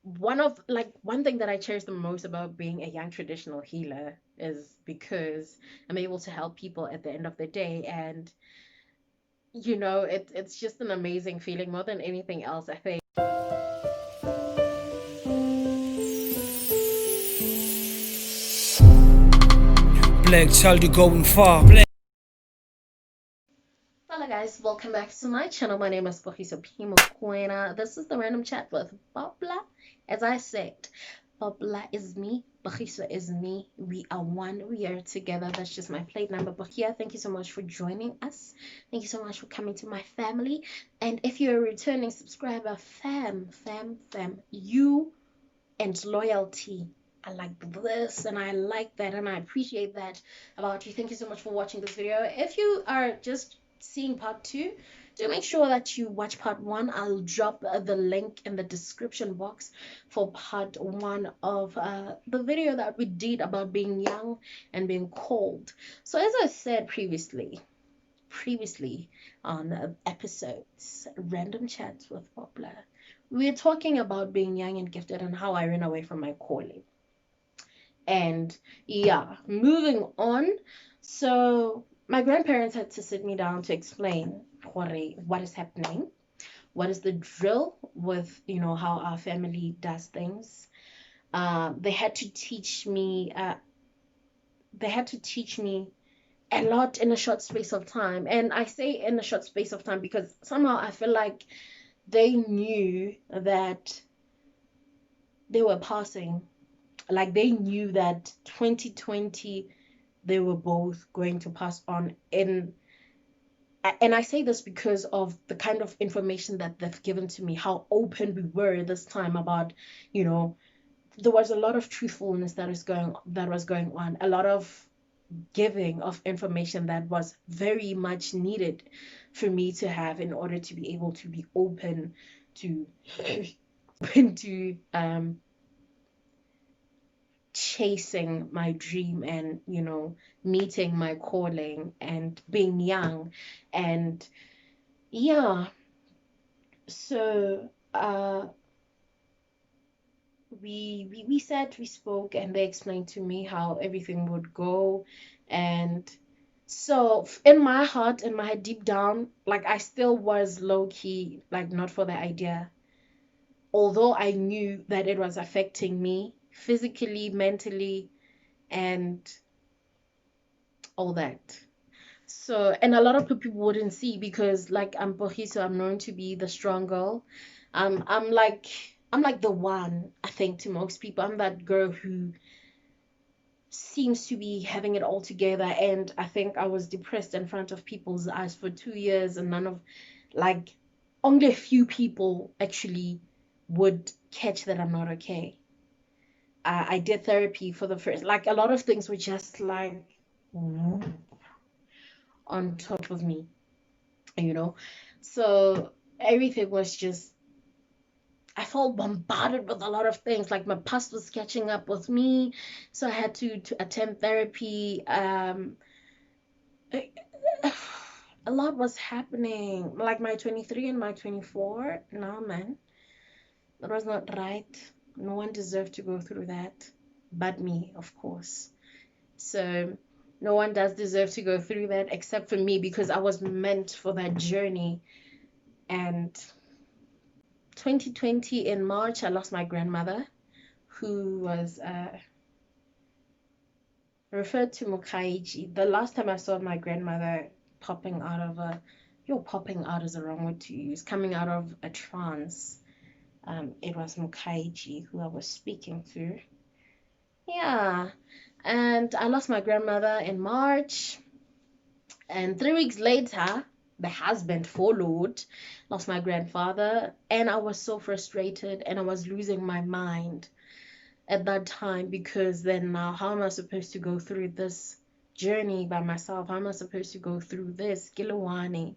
one thing that I cherish the most about being a young traditional healer is because I'm able to help people at the end of the day. And it's just an amazing feeling more than anything else, I think. Black child, you going far. Hello guys, welcome back to my channel. My name is Bohiso Pimo Quena. This is the random chat with Babla. As I said, Babla is me, Bohiso is me. We are one, we are together. That's just my plate number. Bohia, thank you so much for joining us. Thank you so much for coming to my family. And if you're a returning subscriber, fam, you and loyalty. I like this and I like that and I appreciate that about you. Thank you so much for watching this video. If you are just seeing part two, do make sure that you watch part one. I'll drop the link in the description box for part one of the video that we did about being young and being cold. So as I said previously on episodes, random chats with Poplar, we're talking about being young and gifted and how I ran away from my calling. And yeah, moving on. So my grandparents had to sit me down to explain what is happening, what is the drill with how our family does things. They had to teach me. They had to teach me a lot in a short space of time. And I say in a short space of time because somehow I feel like they knew that they were passing. Like they knew that 2020 they were both going to pass on in. And I say this because of the kind of information that they've given to me, how open we were this time about, you know, there was a lot of truthfulness that was going on, a lot of giving of information that was very much needed for me to have in order to be able to be open to open to chasing my dream and meeting my calling and being young. And yeah, so we said, we spoke, and they explained to me how everything would go. And so in my heart, in my head, deep down, like I still was low key, like not for the idea, although I knew that it was affecting me physically, mentally, and all that. So, and a lot of people wouldn't see because, like, I'm Bohiso, I'm known to be the strong girl. I'm like, I'm like the one, I think, to most people. I'm that girl who seems to be having it all together. And I think I was depressed in front of people's eyes for 2 years, and like, only a few people actually would catch that I'm not okay. I did therapy for the first, like, a lot of things were just like on top of me, you know. So everything was just, I felt bombarded with a lot of things. Like my past was catching up with me, so I had to attend therapy. A lot was happening. Like my 23 and my 24. No, man, that was not right. No one deserved to go through that, but me, of course. So no one does deserve to go through that except for me, because I was meant for that journey. And 2020 in March, I lost my grandmother, who was referred to Mukaiji. The last time I saw my grandmother popping out of popping out is the wrong word to use, coming out of a trance. It was Mukaiji who I was speaking to. Yeah, and I lost my grandmother in March, and 3 weeks later, the husband followed, lost my grandfather, and I was so frustrated and I was losing my mind at that time, because then now how am I supposed to go through this journey by myself? How am I supposed to go through this Gilawani,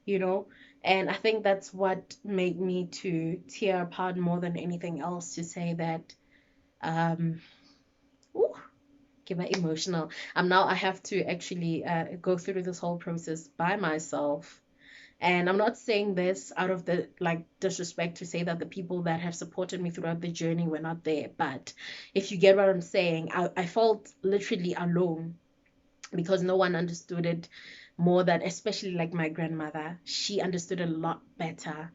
you know? And I think that's what made me to tear apart more than anything else, to say that um ooh, get my emotional. Now I have to actually go through this whole process by myself, And I'm not saying this out of the like disrespect to say that the people that have supported me throughout the journey were not there. But if you get what I'm saying, I felt literally alone because no one understood it more than, especially like my grandmother. She understood it a lot better.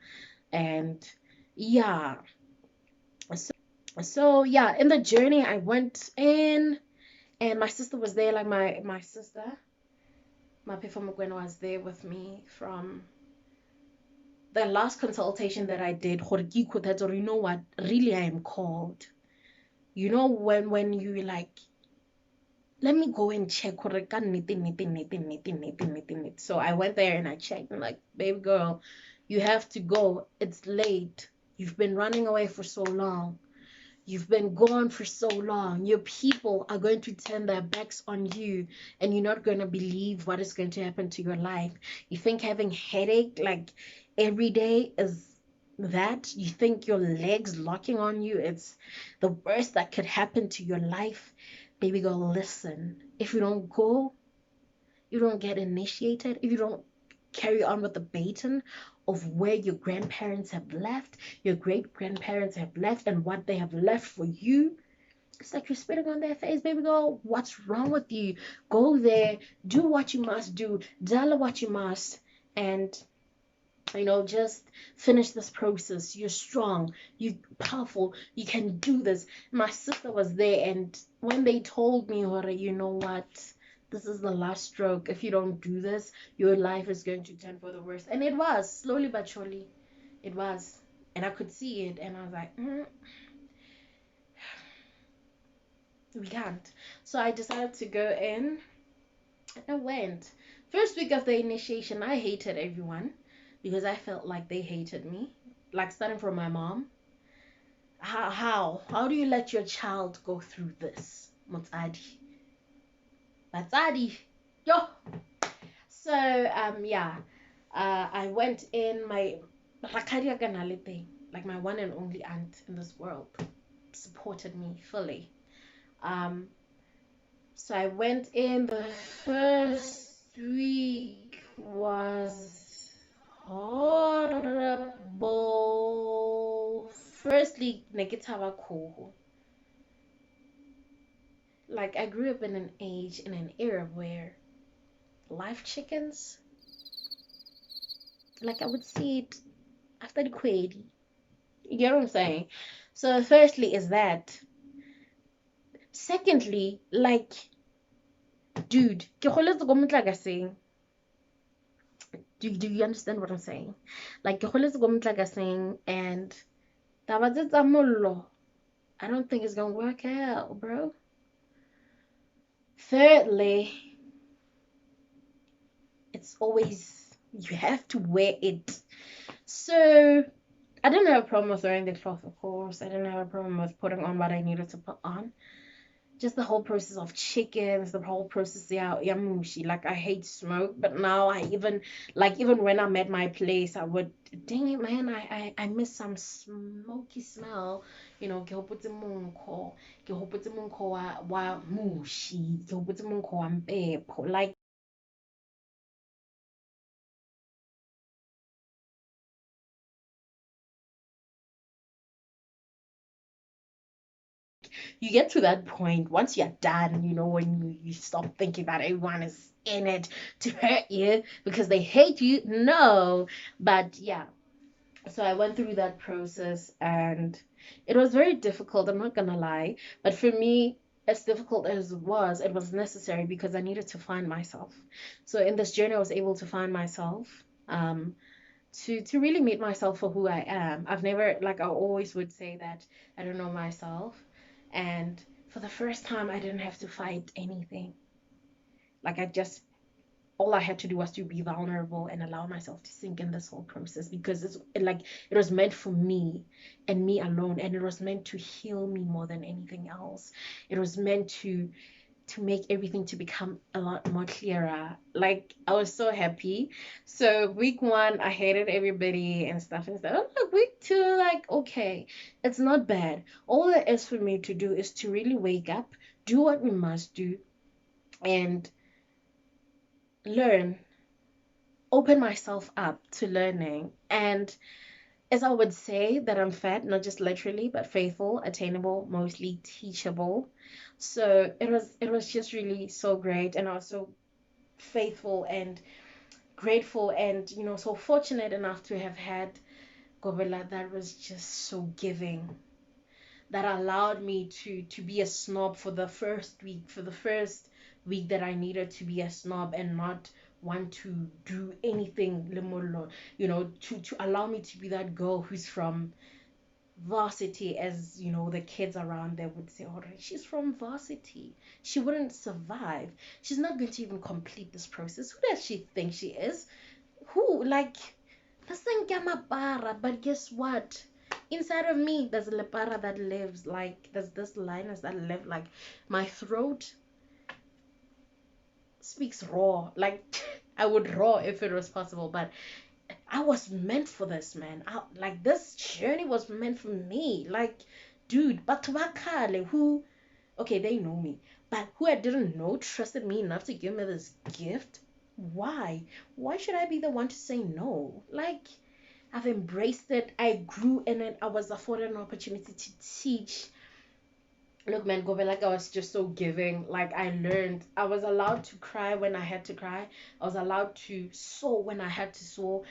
And yeah, so yeah, in the journey I went in, and my sister was there, like my sister, my Pifamugwen was there with me from the last consultation that I did. Or you know what? Really, I am called. You know when you like, let me go and check. So I went there and I checked. And like, baby girl, you have to go. It's late. You've been running away for so long. You've been gone for so long. Your people are going to turn their backs on you, and you're not going to believe what is going to happen to your life. You think having headache like every day is that? You think your legs locking on you, it's the worst that could happen to your life? Baby girl, listen. If you don't go, you don't get initiated, if you don't carry on with the baton of where your grandparents have left, your great grandparents have left, and what they have left for you, it's like you're spitting on their face, baby girl. What's wrong with you? Go there, do what you must do, tell what you must, and just finish this process. You're strong, you're powerful, you can do this. My sister was there, and when they told me, you know what? This is the last stroke. If you don't do this, your life is going to turn for the worse. And it was, slowly but surely, it was. And I could see it, and I was like, we can't. So I decided to go in. I went. First week of the initiation, I hated everyone because I felt like they hated me. Like starting from my mom. How do you let your child go through this? Motsadi. Batsadi. Yo. So yeah. I went in, my like my one and only aunt in this world supported me fully. Um So I went in. The first week was horrible. Firstly, Negitava Koho. Like, I grew up in an era where live chickens, like, I would see it after the quaid. You get what I'm saying? So, firstly, is that. Secondly, like, dude, ke kgoletse ko Motlakaseng. Do you understand what I'm saying? Like, ke kgoletse ko Motlakaseng, and taba tse tsa mollo, I don't think it's gonna work out, bro. Thirdly, it's always, you have to wear it. So I didn't have a problem with wearing the cloth, of course. I didn't have a problem with putting on what I needed to put on. Just the whole process of chickens, the whole process, yeah, yamushi. Like, I hate smoke, but now I even, like, even when I'm at my place, I would, dang it, man, I miss some smoky smell. Ke hopotse monkgo, ke hopotse monkgo wa mushi, ke hopotse monkgo wa mpepho. Like, you get to that point once you're done, when you stop thinking that everyone is in it to hurt you because they hate you. No, but yeah. So I went through that process, and it was very difficult, I'm not gonna lie. But for me, as difficult as it was necessary because I needed to find myself. So in this journey, I was able to find myself. To really meet myself for who I am. I've never, like, I always would say that I don't know myself. And for the first time, I didn't have to fight anything. Like, all I had to do was to be vulnerable and allow myself to sink in this whole process, because it was meant for me and me alone, and it was meant to heal me more than anything else. It was meant to make everything to become a lot more clearer. Like, I was so happy. So week one, I hated everybody and stuff and stuff. Like, week two, like, okay, it's not bad. All there is for me to do is to really wake up, do what we must do, and learn. open myself up to learning. And as I would say, that I'm fat, not just literally, but faithful, attainable, mostly teachable. So it was just really so great, and I was so faithful and grateful, and so fortunate enough to have had Gobela that was just so giving, that allowed me to be a snob for the first week that I needed to be a snob and not want to do anything limolo, to allow me to be that girl who's from varsity, as the kids around there would say, all right, she's from varsity, she wouldn't survive, she's not going to even complete this process, who does she think she is, who, like, this thing para, but guess what? Inside of me, there's a lepara that lives, like, there's this lioness that live, like, my throat speaks raw, like, I would raw if it was possible, but I was meant for this, man. Like, this journey was meant for me. Like, dude, but Wakale, who, okay, they know me, but who I didn't know trusted me enough to give me this gift. Why? Why should I be the one to say no? Like, I've embraced it. I grew in it. I was afforded an opportunity to teach. Look, man, Gobe, like, I was just so giving. Like, I learned. I was allowed to cry when I had to cry. I was allowed to sow when I had to sow.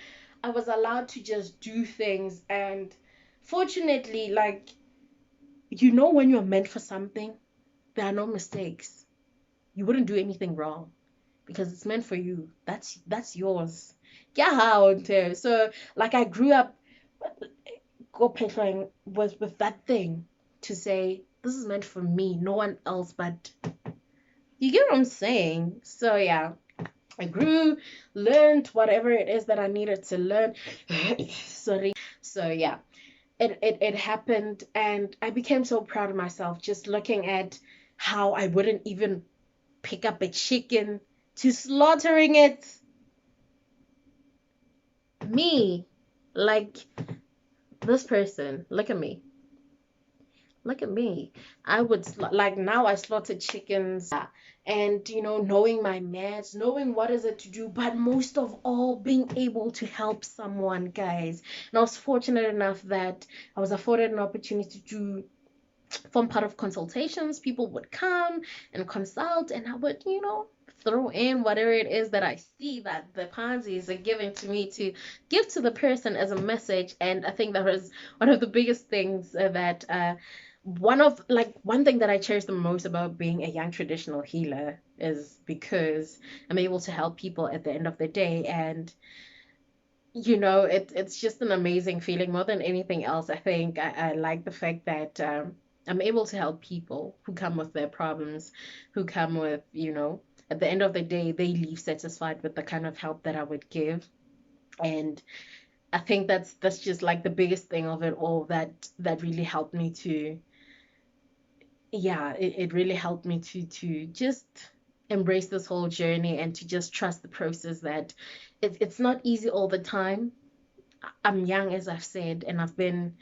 I was allowed to just do things. And fortunately, like, when you're meant for something, there are no mistakes. You wouldn't do anything wrong because it's meant for you. That's yours. Yeah, how too. So, like, I grew up go petrifying was with that thing to say this is meant for me, no one else but you get what I'm saying. So yeah, I grew, learned whatever it is that I needed to learn. Sorry. So yeah, it happened, and I became so proud of myself just looking at how I wouldn't even pick up a chicken to slaughtering it. Me, like, this person, look at me. Look at me. I would like, now I slaughter chickens, and knowing my meds, knowing what is it to do, but most of all being able to help someone, guys. And I was fortunate enough that I was afforded an opportunity to form part of consultations. People would come and consult, and I would, throw in whatever it is that I see that the pansies are giving to me to give to the person as a message. And I think that was one of the biggest things that one thing that I cherish the most about being a young traditional healer is because I'm able to help people at the end of the day. And it's just an amazing feeling. More than anything else, I think I like the fact that I'm able to help people who come with their problems, who come with, at the end of the day, they leave satisfied with the kind of help that I would give. And I think that's just like the biggest thing of it all, that really helped me to, yeah, it really helped me to just embrace this whole journey and to just trust the process, that it's not easy all the time. I'm young, as I've said, and I've been,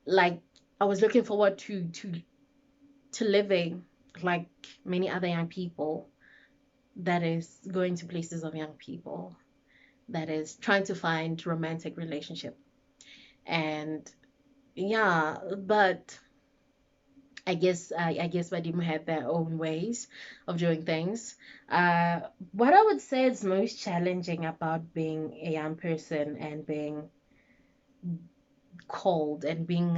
like, I was looking forward to living like many other young people, that is going to places of young people, that is trying to find romantic relationship. And yeah, but I guess Badimo had their own ways of doing things. What I would say is most challenging about being a young person and being called and being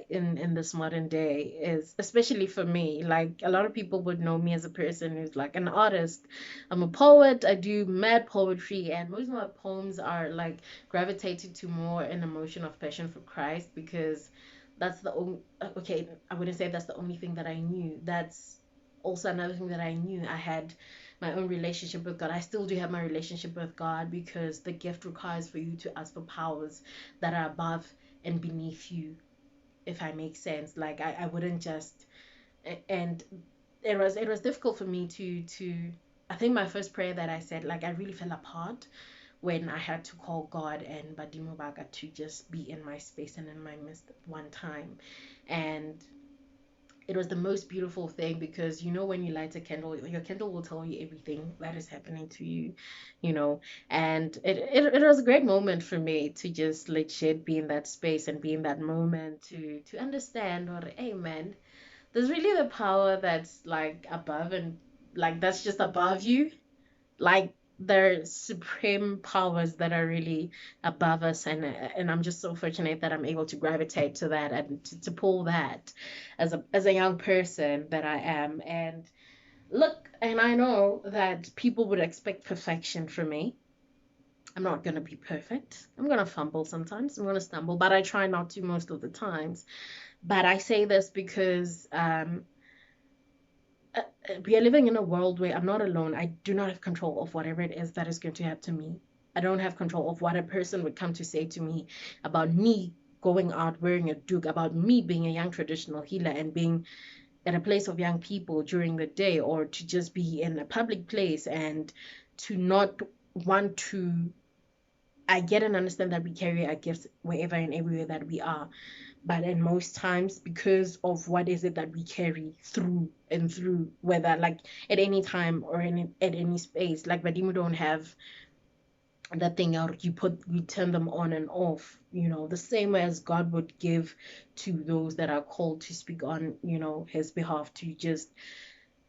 in this modern day is, especially for me, like, a lot of people would know me as a person who's like an artist. I'm a poet. I do mad poetry, and most of my poems are like gravitated to more an emotion of passion for Christ, because that's the only, okay, I wouldn't say that's the only thing that I knew. That's also another thing that I knew. I had my own relationship with God. I still do have my relationship with God, because the gift requires for you to ask for powers that are above and beneath you, if I make sense. Like, I wouldn't just, and it was difficult for me to I think my first prayer that I said, like, I really fell apart when I had to call God and Badimo Baga to just be in my space and in my midst at one time. And It was the most beautiful thing because you know when you light a candle, your candle will tell you everything that is happening to you, you know. And it was a great moment for me to just legit be in that space and be in that moment to understand or hey man, there's really the power that's like above and like that's just above you. Like there's supreme powers that are really above us, and I'm just so fortunate that I'm able to gravitate to that and to pull that as a young person that I am. And look, and I know that people would expect perfection from me. I'm not going to be perfect. I'm going to fumble sometimes. I'm going to stumble, but I try not to most of the times. But I say this because we are living in a world where I'm not alone. I do not have control of whatever it is that is going to happen to me. I don't have control of what a person would come to say to me about me going out wearing a duke, about me being a young traditional healer and being at a place of young people during the day, or to just be in a public place and to not want to. I get and understand that we carry our gifts wherever and everywhere that we are, but in most times because of what is it that we carry through and through, whether like at any time or at any space, like Badimo don't have that thing out, you turn them on and off, you know, the same way as God would give to those that are called to speak on, you know, his behalf, to just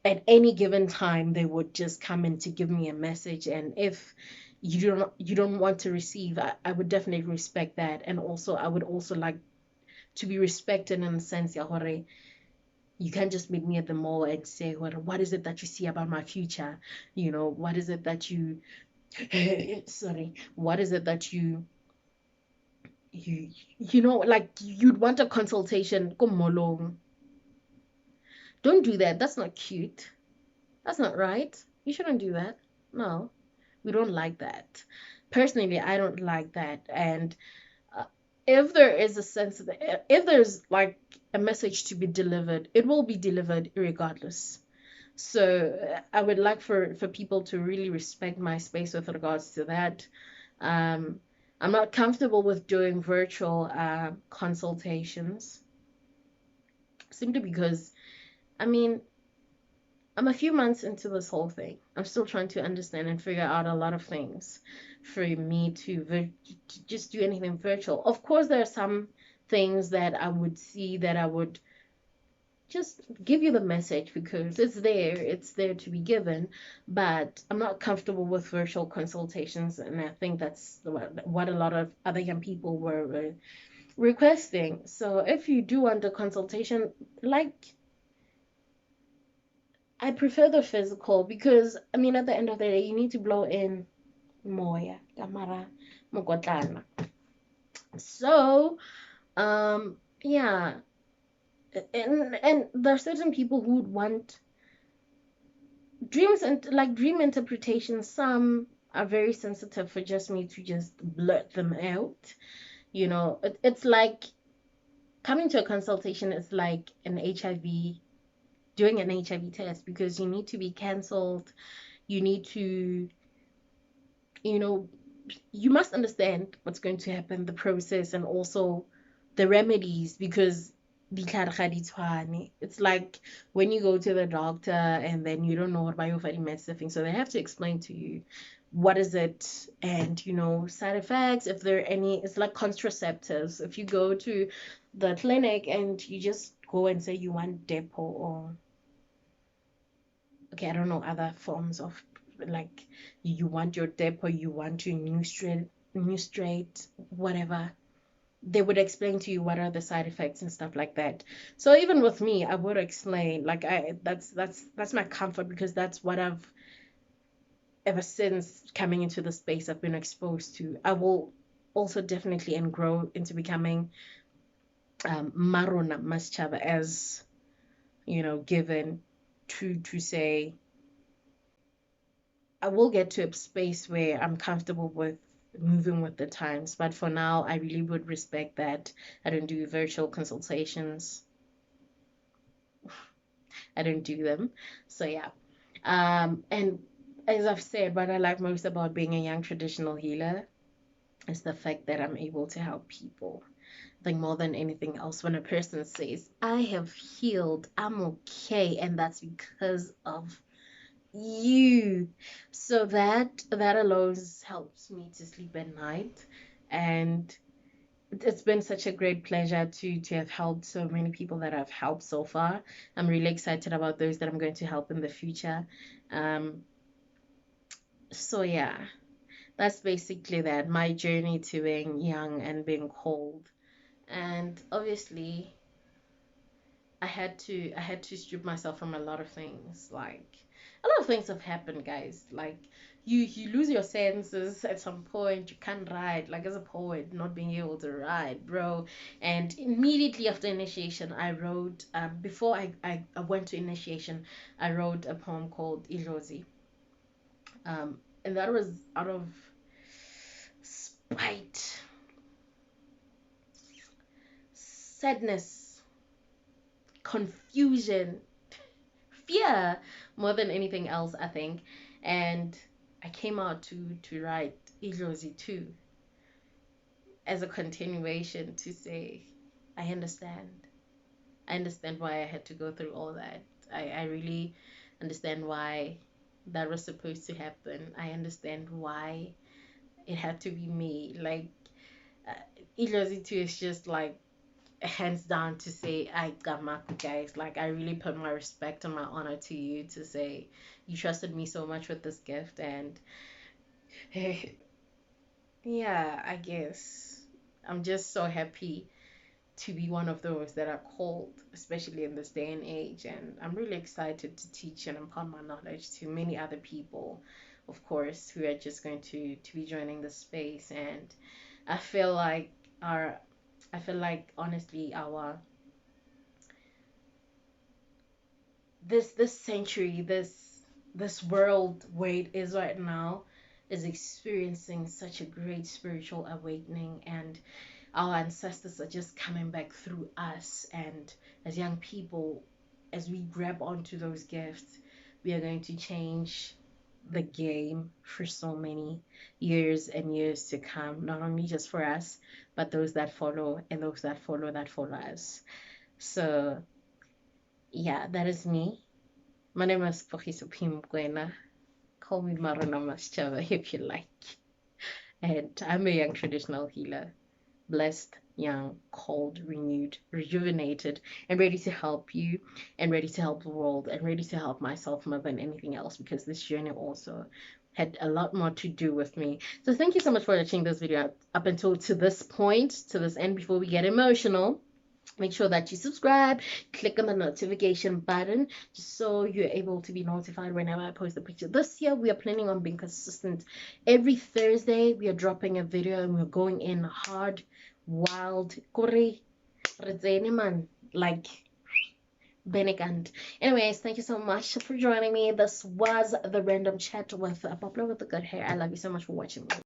at any given time they would just come in to give me a message. And if you don't want to receive, I would definitely respect that. And also I would also like to be respected in the sense ya gore you can't just meet me at the mall and say what is it that you see about my future, you know, what is it that you sorry, what is it that you you know, like you'd want a consultation ko molong. Don't do that, that's not cute, that's not right, you shouldn't do that. No, we don't like that. Personally, I don't like that. And uh, if there is a sense of if there's like a message to be delivered, it will be delivered regardless. So I would like for people to really respect my space with regards to that. um I'm not comfortable with doing virtual consultations simply because, I mean, I'm a few months into this whole thing. I'm still trying to understand and figure out a lot of things for me to just do anything virtual. Of course, there are some things that I would see that I would just give you the message because it's there to be given. But I'm not comfortable with virtual consultations, and I think that's what a lot of other young people were requesting. So if you do want a consultation, like I prefer the physical because I mean at the end of the day you need to blow in moya kamara mokotlana. So yeah, and there are certain people who would want dreams and like dream interpretations. Some are very sensitive for just me to just blurt them out. You know, it's like coming to a consultation is like an HIV, doing an HIV test because you need to be cancelled. You need to, you know, you must understand what's going to happen, the process, and also the remedies because it's like when you go to the doctor and then you don't know what medicine, so they have to explain to you what is it, and you know, side effects if there are any. It's like contraceptives. If you go to the clinic and you just go and say you want depo or okay, I don't know, other forms of like you want your dip or you want your new straight, whatever. They would explain to you what are the side effects and stuff like that. So even with me, I would explain like I that's my comfort because that's what I've ever since coming into the space I've been exposed to. I will also definitely and grow into becoming Marona Maschaba as you know given to say I will get to a space where I'm comfortable with moving with the times. But for now, I really would respect that. I don't do virtual consultations. I don't do them. So yeah. And as I've said, what I like most about being a young traditional healer is the fact that I'm able to help people. I think more than anything else, when a person says, I have healed, I'm okay, and that's because of you. So that alone helps me to sleep at night. And it's been such a great pleasure to have helped so many people that I've helped so far. I'm really excited about those that I'm going to help in the future. Um, so yeah, that's basically that, my journey to being young and being cold. And obviously, I had to strip myself from a lot of things. Like, a lot of things have happened, guys. Like, you lose your senses at some point. You can't write. Like, as a poet, not being able to write, bro. And immediately after initiation, I wrote. Before I went to initiation, I wrote a poem called Ilozi. And that was out of spite, sadness, confusion, fear, more than anything else, I think. And I came out to write Ilozi too, as a continuation to say, I understand. I understand why I had to go through all that. I really understand why that was supposed to happen. I understand why it had to be me. Like, uh, Ilozi too is just like hands down to say, I got my guys. Like, I really put my respect and my honor to you, to say you trusted me so much with this gift. And yeah, I guess I'm just so happy to be one of those that are called, especially in this day and age. And I'm really excited to teach and impart my knowledge to many other people, of course, who are just going to be joining the space. And I feel like our I feel like honestly our this century, this world where it is right now, is experiencing such a great spiritual awakening. And our ancestors are just coming back through us. And as young people, as we grab onto those gifts, we are going to change the game for so many years and years to come, not only just for us, but those that follow, and those that follow us. So yeah, that is me. My name is Pogiso Pimkwena. Call me Maruna Maschava if you like. And I'm a young traditional healer, blessed, young, cold, renewed, rejuvenated, and ready to help you, and ready to help the world, and ready to help myself more than anything else, because this journey also had a lot more to do with me. So thank you so much for watching this video up until to this point, to this end. Before we get emotional, make sure that you subscribe, click on the notification button, just so you're able to be notified whenever I post a picture. This year we are planning on being consistent. Every Thursday we are dropping a video, and we're going in hard, wild, kore man, like Benegant. Anyways, thank you so much for joining me. This was the random chat with a Poplar with the good hair. I love you so much for watching me.